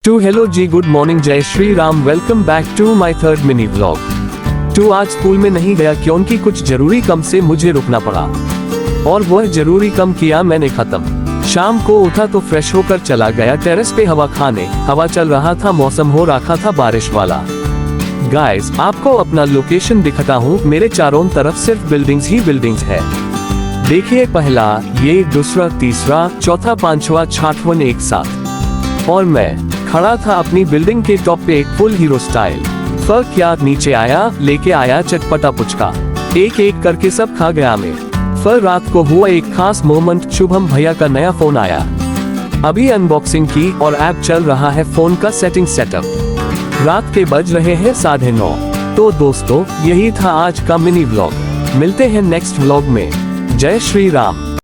Hello जी, good morning, जय Shri Ram. Welcome back to my third mini vlog. आज school में नहीं गया क्योंकि कुछ जरूरी काम से मुझे रुकना पड़ा और वह जरूरी काम किया मैंने खत्म। शाम को उठा तो फ्रेश होकर चला गया टेरेस पे हवा खाने। हवा चल रहा था, मौसम हो रखा था बारिश वाला। गाइस, आपको अपना लोकेशन दिखाता हूँ। मेरे चारों तरफ सिर्फ बिल्डिंग्स ही बिल्डिंग्स है। देखिए, पहला, ये, दूसरा, तीसरा, चौथा, पांचवा, छठवां एक साथ, और मैं खड़ा था अपनी बिल्डिंग के टॉप पे एक फुल हीरो स्टाइल। फर्क क्या, नीचे आया, लेके आया चटपटा पुचका, एक एक करके सब खा गया मैं। फिर रात को हुआ एक खास मोमेंट, शुभम भैया का नया फोन आया। अभी अनबॉक्सिंग की और ऐप चल रहा है फोन का सेटिंग सेटअप। रात के बज रहे हैं 9:30। तो दोस्तों, यही था आज का मिनी व्लॉग। मिलते हैं नेक्स्ट व्लॉग में। जय श्री राम।